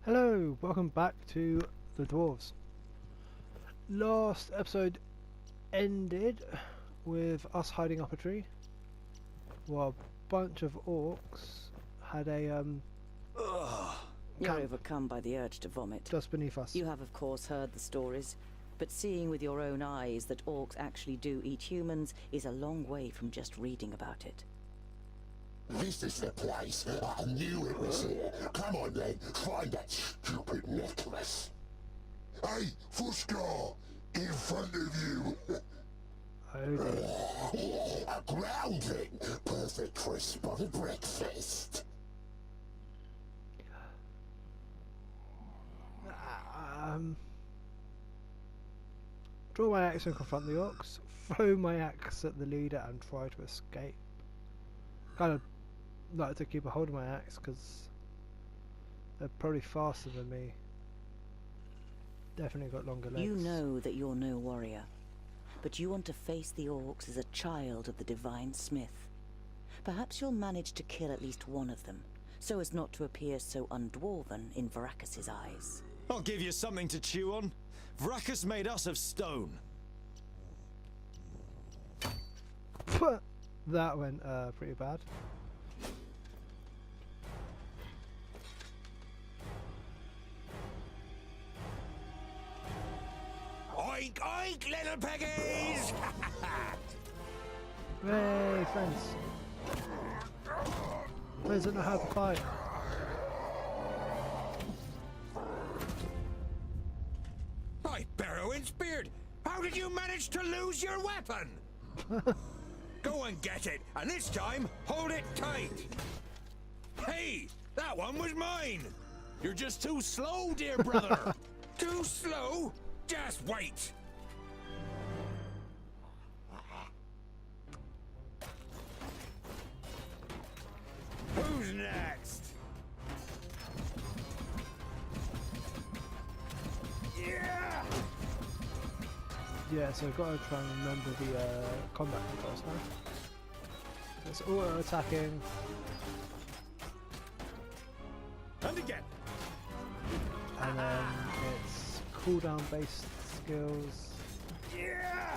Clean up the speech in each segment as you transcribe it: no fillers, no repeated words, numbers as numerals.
Hello, welcome back to the Dwarves. Last episode ended with us hiding up a tree while a bunch of orcs had a You're overcome by the urge to vomit. just beneath us. You have, of course, heard the stories, but seeing with your own eyes that orcs actually do eat humans is a long way from just reading about it. This is the place. I knew it was here. Come on then, find that stupid necklace. Hey, Fushgar! In front of you! Oh dear. A grounding! Perfect for a spotted breakfast. Draw my axe and confront the orcs, throw my axe at the leader and try to escape. Kind of like to keep a hold of my axe because they're probably faster than me. Definitely got longer legs. You know that you're no warrior, but you want to face the orcs as a child of the Divine Smith. Perhaps you'll manage to kill at least one of them, so as not to appear so undwarven in Varacus's eyes. I'll give you something to chew on. Vracus made us of stone. That went pretty bad. Oink, oink, little piggies! Hey, friends. Friends don't know how to fight. Hi, Barrowin's beard! How did you manage to lose your weapon? Go and get it, and this time, hold it tight! Hey, that one was mine! You're just too slow, dear brother! Too slow? Just wait! Who's next? Yeah! Yeah, so I've got to try and remember the combat controls now. So it's auto attacking, And again! and then it's cooldown based skills. Yeah!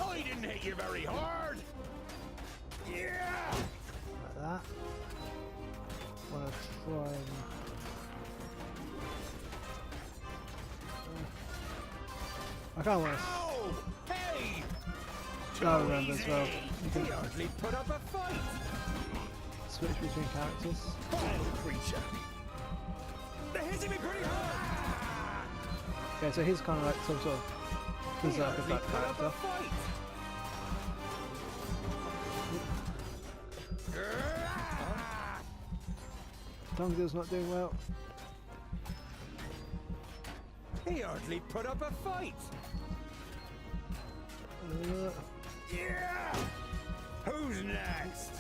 I didn't hit you very hard! Yeah! Like that. Want to try and I can't want to. Ow! Hey! I remember as well. You He can hardly put up a fight! switch between characters. Vile creature! They're hitting me pretty hard! Okay, so he's kind of like some sort of He berserker hardly type put up character. a fight! Tongue's not doing well. He hardly put up a fight! Uh, Yeah! Who's next?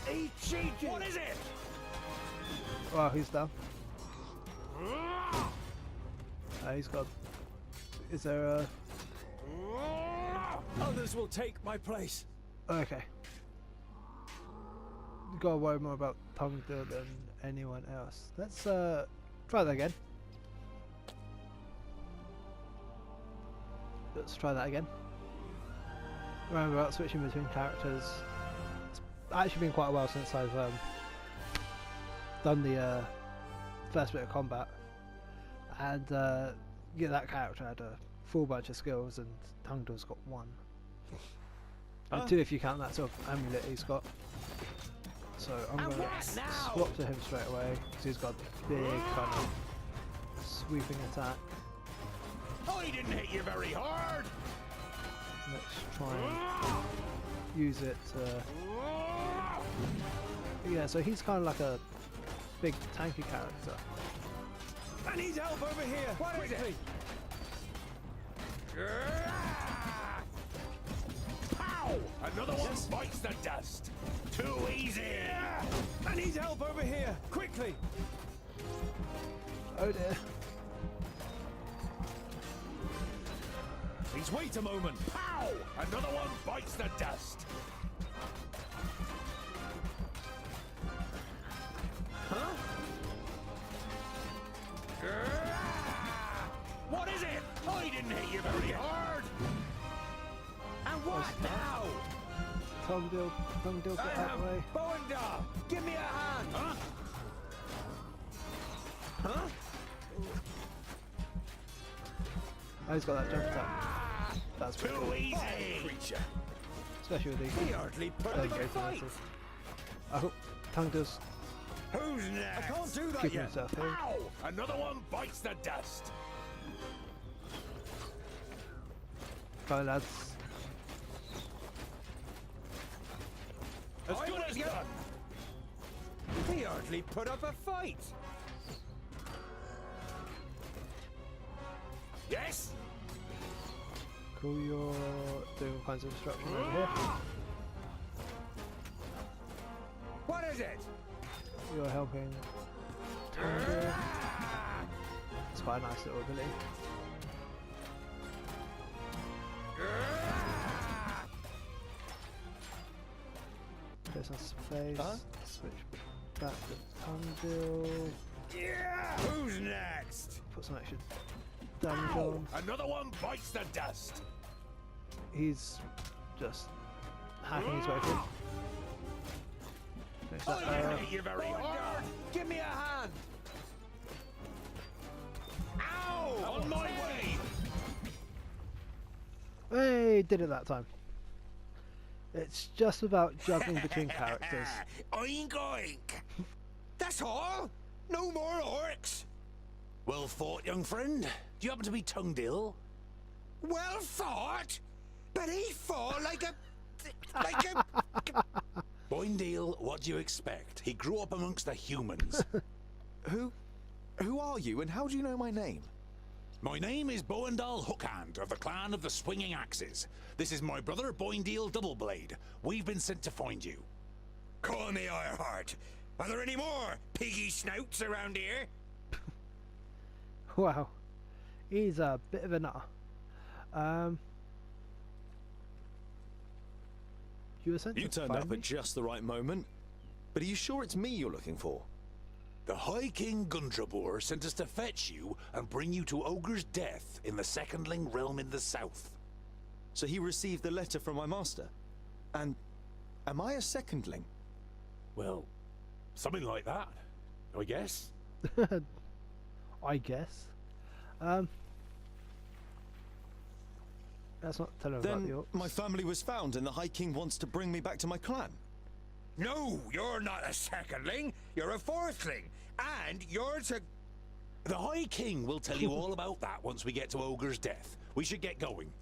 He cheated! What is it? Wow, he's down. He's got. Is there a? Others will take my place. Okay. You gotta worry more about Tongue than anyone else. Let's try that again. Let's try that again. Remember about switching between characters. It's actually been quite a while since I've done the first bit of combat, and yeah, that character had a full bunch of skills, and Tungdle's got one, and two if you count that sort of amulet he's got. So I'm And going what to now? swap to him straight away because he's got a big kind of sweeping attack. I didn't hit you very hard! Let's try and use it to... Yeah, so he's kind of like a big tanky character. I need help over here! What is it? Pow! Another one bites the dust! Too easy! I need help over here! Quickly! Oh dear. Please wait a moment! Pow! Another one bites the dust! hit you very hard. And what now? Tongue deal, get out of the way. Bowendahl, give me a hand. Huh? Huh? Oh, he's got that jump attack. That's pretty Too cool. easy. Creature. Especially with He the hardly put up a fight. I hope Tongue does Who's next? I can't do that keep yet. himself here. Ow! Another one bites the dust. Go lads. As good as done. He hardly put up a fight. Yes. Cool, you're doing all kinds of destruction over here. What is it? You're helping Tongue deal. It's quite a nice little ability. Get some space. Switch back to Tongue deal. Yeah. Who's next? Put some extra damage on. Another one bites the dust. He's just hacking his way through. Finish that barrier. Hit you very hard. Give me a hand. Ow! On my way. Hey, did it that time. It's just about juggling between characters. Oink oink. That's all. No more orcs. Well fought, young friend. Do you happen to be Tonguedale? Well fought, but he fought like a Boindale, what do you expect? He grew up amongst the humans. Who are you, and how do you know my name? My name is Boindale Hookhand of the clan of the Swinging Axes. This is my brother Boindale Doubleblade. We've been sent to find you. Call me Ironheart. Are there any more piggy snouts around here? Wow, he's a bit of a nutter. You were sent You to turned find up me? at just the right moment. But are you sure it's me you're looking for? The High King Gundrabor sent us to fetch you and bring you to Ogre's Death in the Secondling realm in the south. So he received the letter from my master? And am I a secondling? Well, something like that, I guess. I guess. Let's not tell him about the Then orcs. my family was found and the High King wants to bring me back to my clan. No, you're not a secondling. You're a fourthling. And you're to... The High King will tell you all about that once we get to Ogre's Death. We should get going.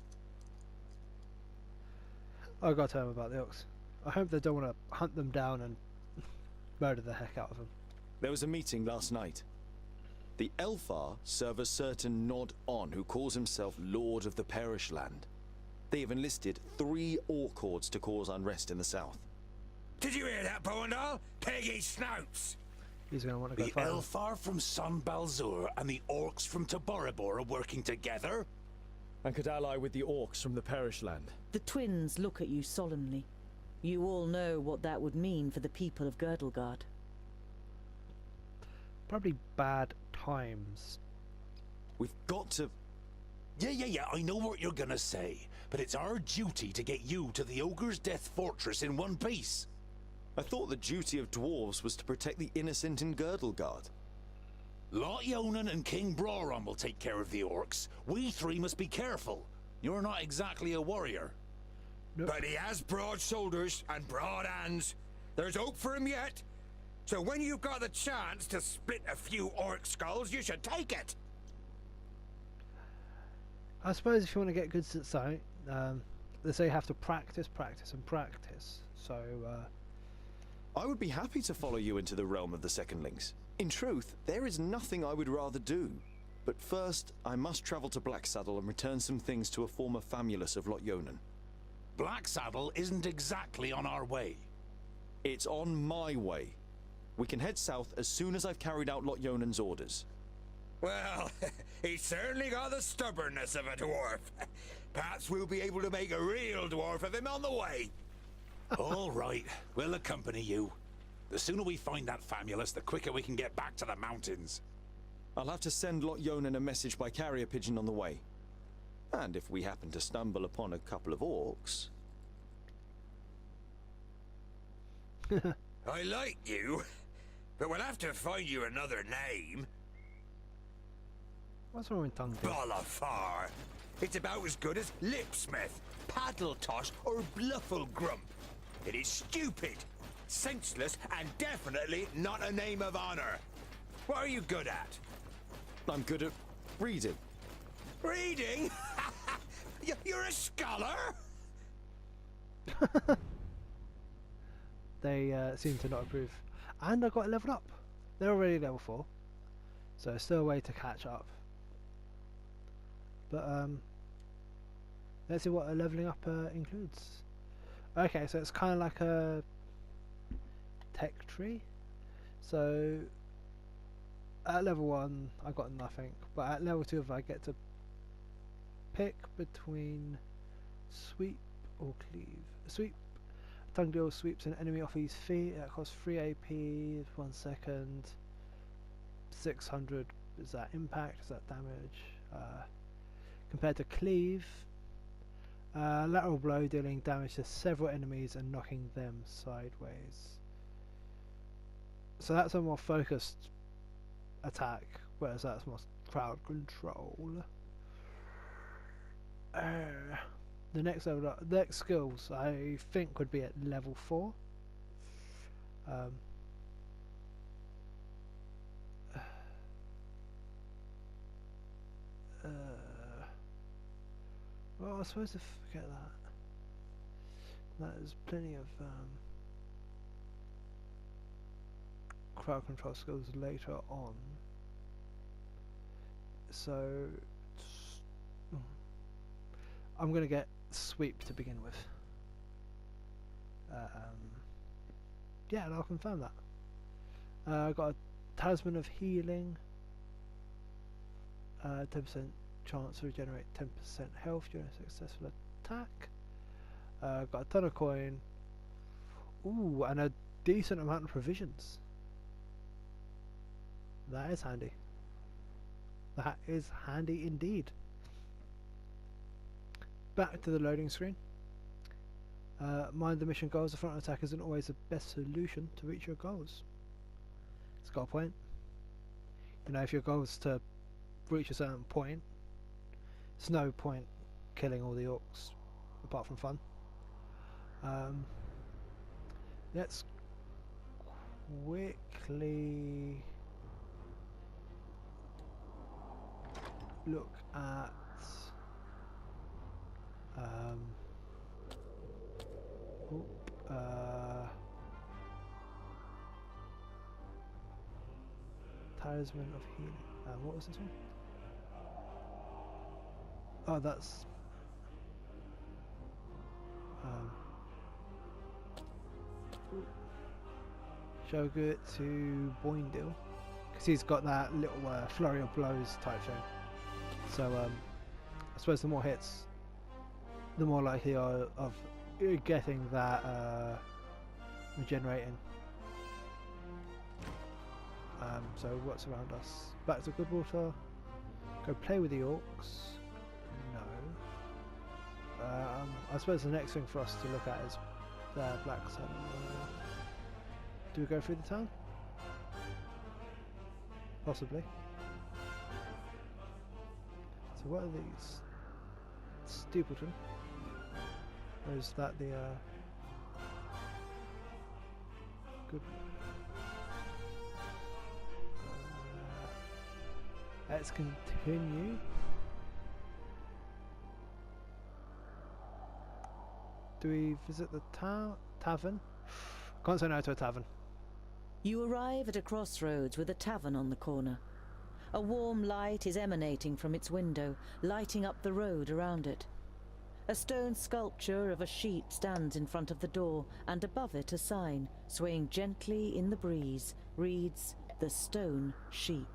I gotta tell him about the orcs. I hope they don't want to hunt them down and murder the heck out of them. There was a meeting last night. The Elfar serve a certain Nod-On who calls himself Lord of the Perish Land. They have enlisted 3 orc hordes to cause unrest in the south. Did you hear that, Bowendahl? Piggy snouts. He's gonna want to go The fight them. Elfar from San Balzur and the Orcs from Taboribor are working together? And could ally with the orcs from the Perish Land. The twins look at you solemnly. You all know what that would mean for the people of Girdlegard. Probably bad times. We've got to... Yeah, I know what you're gonna say, but it's our duty to get you to the Ogre's Death Fortress in one piece. I thought the duty of dwarves was to protect the innocent in Girdlegard. Lot Yonan and King Broron will take care of the orcs. We 3 must be careful. You're not exactly a warrior. Nope. But he has broad shoulders and broad hands. There's hope for him yet. So when you've got the chance to split a few orc skulls, you should take it. I suppose if you want to get good at something, they say you have to practice, and practice. So, I would be happy to follow you into the realm of the Secondlings. In truth, there is nothing I would rather do. But first, I must travel to Blacksaddle and return some things to a former famulus of Lot Yonan. Blacksaddle isn't exactly on our way. It's on my way. We can head south as soon as I've carried out Lot Yonan's orders. Well, he's certainly got the stubbornness of a dwarf. Perhaps we'll be able to make a real dwarf of him on the way. All right, we'll accompany you. The sooner we find that famulus, the quicker we can get back to the mountains. I'll have to send Lot Yonan a message by carrier pigeon on the way. And if we happen to stumble upon a couple of orcs... I like you, but we'll have to find you another name. What's wrong with tongue deal? Bolafar. It's about as good as Lipsmith, Paddletosh, or Blufflegrump. It is stupid, senseless, and definitely not a name of honor. What are you good at? I'm good at reading. Reading? You're a scholar? They seem to not approve. And I got leveled up. They're already level 4. So there's still a way to catch up. But let's see what a leveling up includes. Okay, so it's kind of like a tech tree. So at level 1 I got nothing, but at level 2 if I get to pick between sweep or cleave. Sweep, tongue deal sweeps an enemy off his feet. That costs 3 AP, 1 second, 600. Is that impact? Is that damage? Compared to cleave, lateral blow dealing damage to several enemies and knocking them sideways. So that's a more focused attack, whereas that's more crowd control. The next level, next skills I think would be at level 4. Well, I suppose to forget that. There's plenty of crowd control skills later on. So I'm gonna get sweep to begin with. Yeah, and I'll confirm that. I got a talisman of healing. 10% chance to regenerate 10% health during a successful attack. Got a ton of coin. Ooh, and a decent amount of provisions. That is handy. That is handy indeed. Back to the loading screen. Mind the mission goals. The front attack isn't always the best solution to reach your goals. It's got a point. You know, if your goal is to reach a certain point, there's no point killing all the orcs apart from fun. Let's quickly look at talisman of healing. What was this one? Oh, that's show good to Boindale because he's got that little flurry of blows type thing. So I suppose the more hits, the more likely you are of getting that regenerating. So what's around us? Back to Goodwater. Go play with the orcs. No. I suppose the next thing for us to look at is the Black Sun. Do we go through the town? Possibly. So what are these? Stapleton. Or is that the good? Let's continue. Do we visit the tavern? Can't say no to a tavern. You arrive at a crossroads with a tavern on the corner. A warm light is emanating from its window, lighting up the road around it. A stone sculpture of a sheep stands in front of the door, and above it a sign, swaying gently in the breeze, reads, "The Stone Sheep."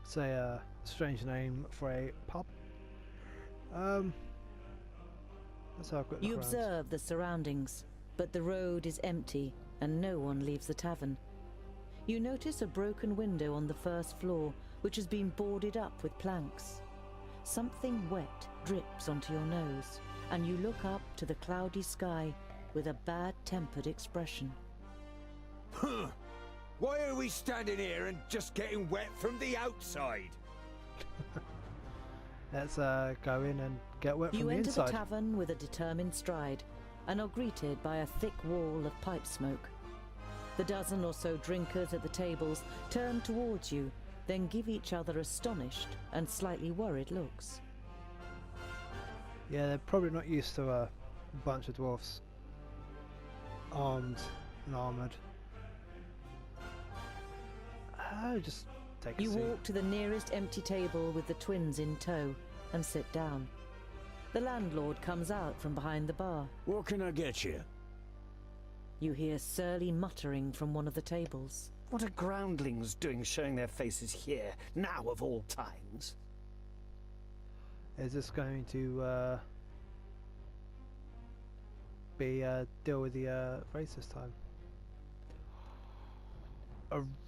It's a strange name for a pub. Let's have a quick look You around. observe the surroundings, but the road is empty and no one leaves the tavern. You notice a broken window on the first floor, which has been boarded up with planks. Something wet drips onto your nose, and you look up to the cloudy sky with a bad-tempered expression. Huh. Why are we standing here and just getting wet from the outside? Let's go in and get wet from You the enter inside. the tavern with a determined stride, and are greeted by a thick wall of pipe smoke. The dozen or so drinkers at the tables turn towards you, then give each other astonished and slightly worried looks. Yeah, they're probably not used to a bunch of dwarfs armed and armoured. Oh, just take a You seat. walk to the nearest empty table with the twins in tow and sit down. The landlord comes out from behind the bar. What can I get you? You hear surly muttering from one of the tables. What are groundlings doing showing their faces here, now of all times? Is this going to be deal with the race this time?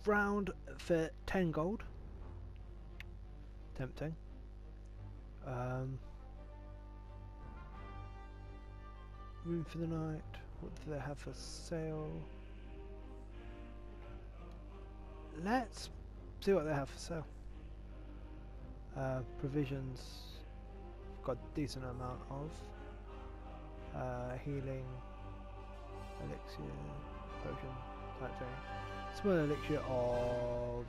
Around for 10 gold. Tempting. Room for the night. What do they have for sale? Let's see what they have for sale. Provisions. Got a decent amount of. Healing. Elixir. Potion. Type thing. Small elixir of.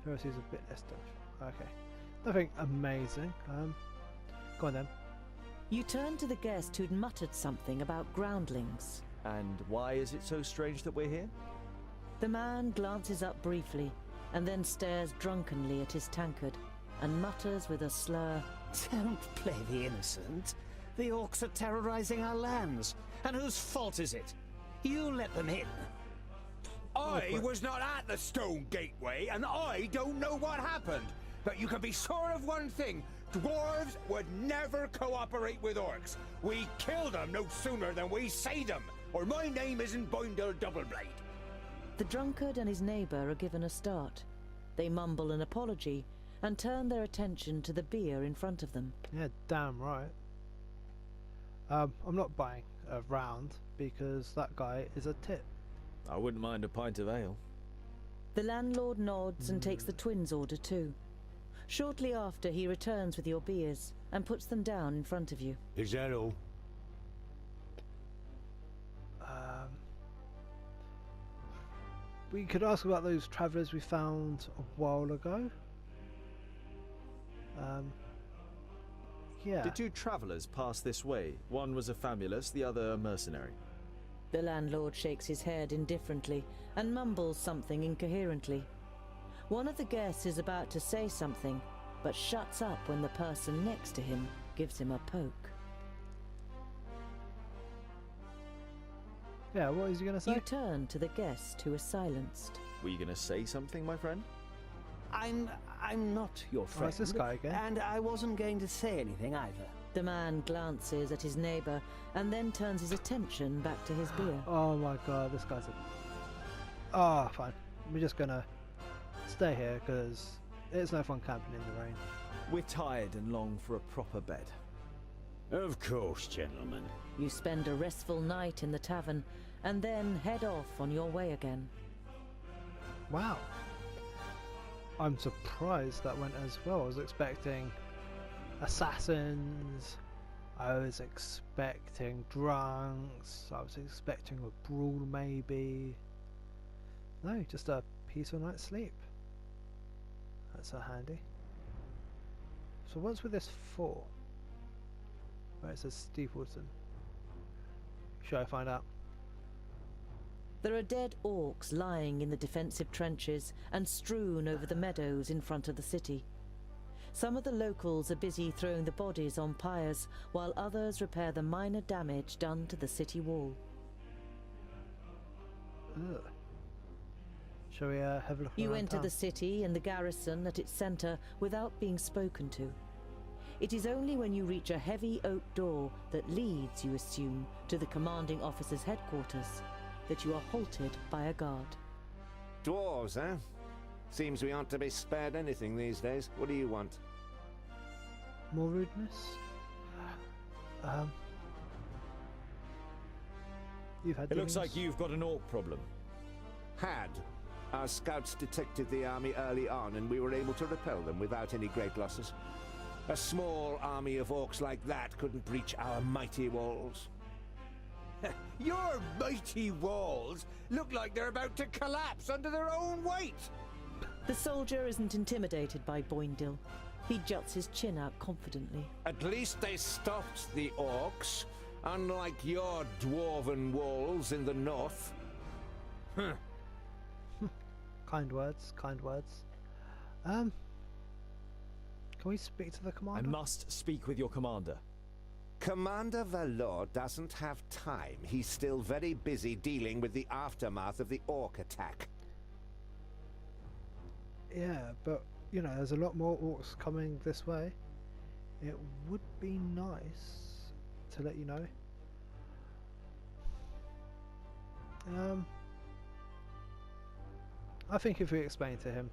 Heresy is a bit less damage. Okay. Nothing amazing. Go on then. You turn to the guest who'd muttered something about groundlings. And why is it so strange that we're here? The man glances up briefly, and then stares drunkenly at his tankard, and mutters with a slur, Don't play the innocent. The orcs are terrorizing our lands. And whose fault is it? You let them in. I was not at the stone gateway, and I don't know what happened. But you can be sure of one thing. Dwarves would never cooperate with orcs. We kill them no sooner than we say them, or my name isn't Boindle Doubleblade. The drunkard and his neighbour are given a start. They mumble an apology and turn their attention to the beer in front of them. Yeah, damn right. I'm not buying a round because that guy is a tit. I wouldn't mind a pint of ale. The landlord nods and takes the twins' order too. Shortly after, he returns with your beers and puts them down in front of you. Is that all? We could ask about those travellers we found a while ago. Yeah. Did two travellers pass this way? One was a famulus, the other a mercenary. The landlord shakes his head indifferently and mumbles something incoherently. One of the guests is about to say something, but shuts up when the person next to him gives him a poke. Yeah, what is he going to say? You turn to the guest who is silenced. Were you going to say something, my friend? I'm not your friend. Oh, it's this guy again. And I wasn't going to say anything either. The man glances at his neighbour and then turns his attention back to his beer. Oh my god, this guy's a... Oh, fine. We're just going to stay here because it's no fun camping in the rain. We're tired and long for a proper bed. Of course, gentlemen. You spend a restful night in the tavern and then head off on your way again. Wow. I'm surprised that went as well. I was expecting assassins, I was expecting drunks, I was expecting a brawl maybe. No, just a peaceful night's sleep. That's so handy. So what's with this for? Where it says Steepleton. Should I find out? There are dead orcs lying in the defensive trenches and strewn over the meadows in front of the city. Some of the locals are busy throwing the bodies on pyres, while others repair the minor damage done to the city wall. Ugh. Shall we have a look You around enter town? the city and the garrison at its centre without being spoken to. It is only when you reach a heavy oak door that leads, you assume, to the commanding officer's headquarters that you are halted by a guard. Dwarves, eh? Seems we aren't to be spared anything these days. What do you want? More rudeness? You've had It looks dealings? like you've got an orc problem. Had. Our scouts detected the army early on, and we were able to repel them without any great losses. A small army of orcs like that couldn't breach our mighty walls. Your mighty walls look like they're about to collapse under their own weight. The soldier isn't intimidated by Boindil. He juts his chin out confidently. At least they stopped the orcs, unlike your dwarven walls in the north. Kind words, kind words. Can we speak to the I commander? must speak with your commander. Commander Valor doesn't have time. He's still very busy dealing with the aftermath of the orc attack. Yeah, but, you know, there's a lot more orcs coming this way. It would be nice to let you know. I think if we explain to him,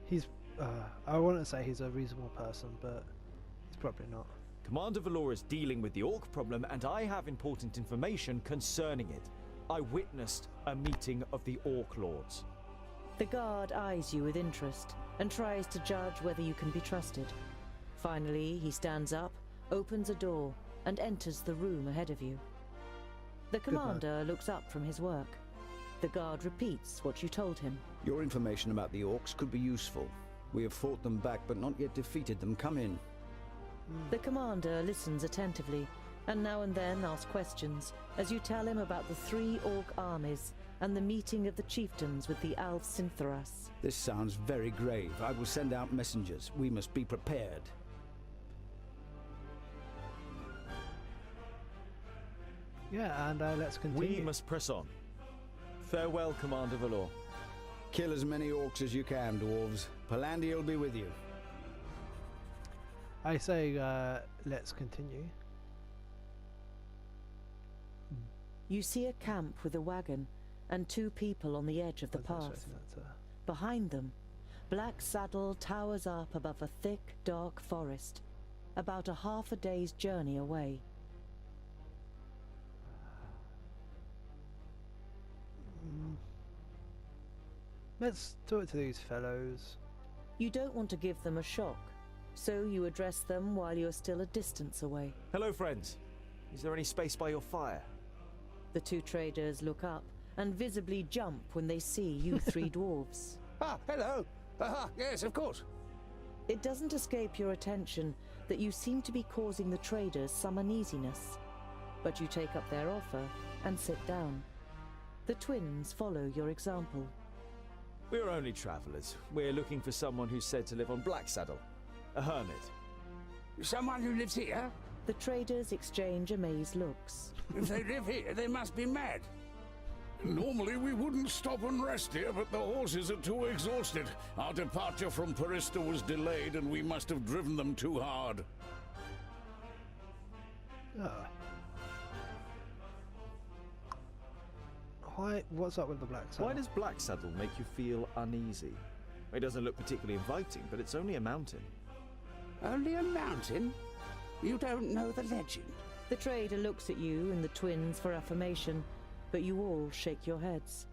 he's, I wouldn't say he's a reasonable person, but he's probably not. Commander Valor is dealing with the orc problem, and I have important information concerning it. I witnessed a meeting of the orc lords. The guard eyes you with interest and tries to judge whether you can be trusted. Finally, he stands up, opens a door, and enters the room ahead of you. The commander looks up from his work. The guard repeats what you told him. Your information about the orcs could be useful. We have fought them back, but not yet defeated them. Come in. The commander listens attentively, and now and then asks questions, as you tell him about the 3 orc armies and the meeting of the chieftains with the Alv Sintharas. This sounds very grave. I will send out messengers. We must be prepared. Yeah, and let's continue. We must press on. Farewell, Commander Valor. Kill as many orcs as you can, dwarves. Palandir will be with you. I say, let's continue. You see a camp with a wagon and 2 people on the edge of the path. Behind them, Black Saddle towers up above a thick, dark forest, about a half a day's journey away. Let's talk to these fellows. You don't want to give them a shock, so you address them while you're still a distance away. Hello, friends. Is there any space by your fire? The 2 traders look up and visibly jump when they see you 3 dwarves. Ah, hello. Yes, of course. It doesn't escape your attention that you seem to be causing the traders some uneasiness, but you take up their offer and sit down. The twins follow your example. We're only travelers. We're looking for someone who's said to live on Black Saddle. A hermit. Someone who lives here? The traders exchange amazed looks. If they live here, they must be mad. Normally we wouldn't stop and rest here, but the horses are too exhausted. Our departure from Parista was delayed and we must have driven them too hard. Why? What's up with the Black Saddle? Why does Black Saddle make you feel uneasy? It doesn't look particularly inviting, but it's only a mountain. Only a mountain? You don't know the legend? The trader looks at you and the twins for affirmation, but you all shake your heads.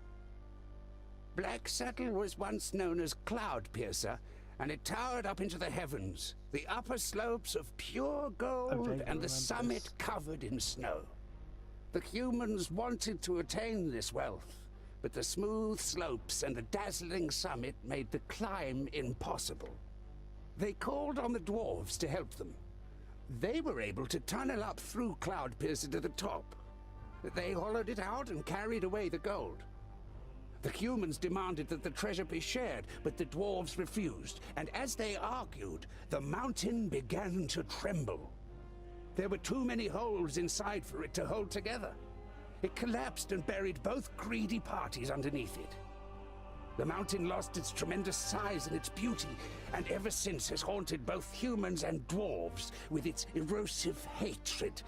Black Saddle was once known as Cloud Piercer, and it towered up into the heavens, the upper slopes of pure gold and the summit covered in snow. The humans wanted to attain this wealth, but the smooth slopes and the dazzling summit made the climb impossible. They called on the dwarves to help them. They were able to tunnel up through Cloud Piercer to the top. They hollowed it out and carried away the gold. The humans demanded that the treasure be shared, but the dwarves refused, and as they argued, the mountain began to tremble. There were too many holes inside for it to hold together. It collapsed and buried both greedy parties underneath it. The mountain lost its tremendous size and its beauty, and ever since has haunted both humans and dwarves with its erosive hatred,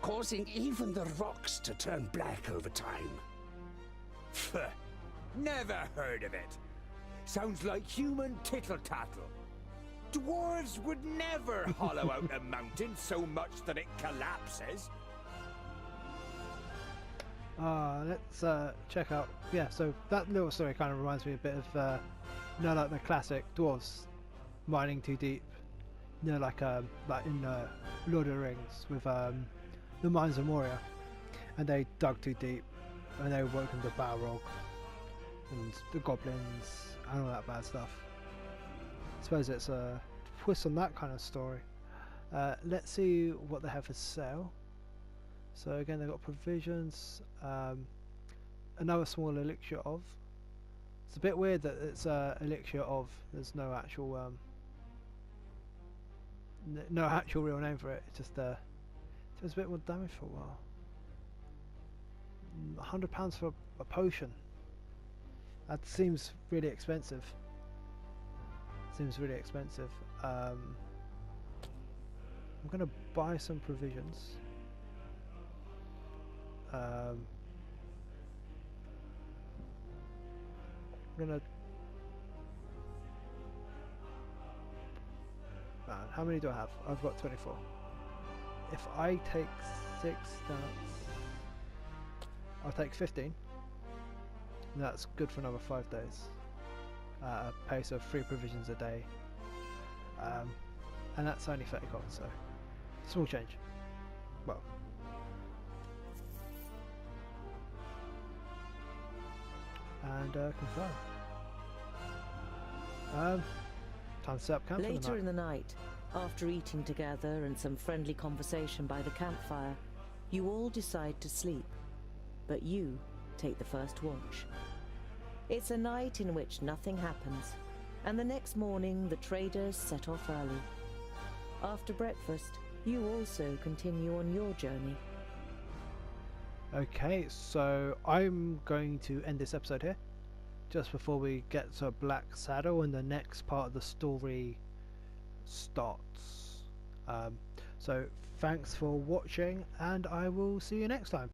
causing even the rocks to turn black over time. Never heard of it. sounds like human tittle-tattle. Dwarves would never hollow out a mountain so much that it collapses. Let's check out. Yeah, so that little story kind of reminds me a bit of, like the classic dwarves mining too deep. Like in Lord of the Rings with the mines of Moria, and they dug too deep, and they woke into Balrog and the goblins and all that bad stuff. I suppose it's a twist on that kind of story. Let's see what they have for sale. So again, they've got provisions, another small elixir of. It's a bit weird that it's elixir of. There's no actual no actual real name for it. It's just it does a bit more damage for a while. £100 for a potion. That seems really expensive. Seems really expensive. I'm gonna buy some provisions. I'm gonna. How many do I have? I've got 24. If I take 6, I'll take 15. That's good for another 5 days. A pace of 3 provisions a day. And that's only 30 gold, so small change. Well. And confirm. Time to set up camp for the Later night. in the night, after eating together and some friendly conversation by the campfire, you all decide to sleep. But you take the first watch. It's a night in which nothing happens, and the next morning the traders set off early. After breakfast, you also continue on your journey. Okay, so I'm going to end this episode here, just before we get to Black Saddle and the next part of the story starts. So thanks for watching, and I will see you next time.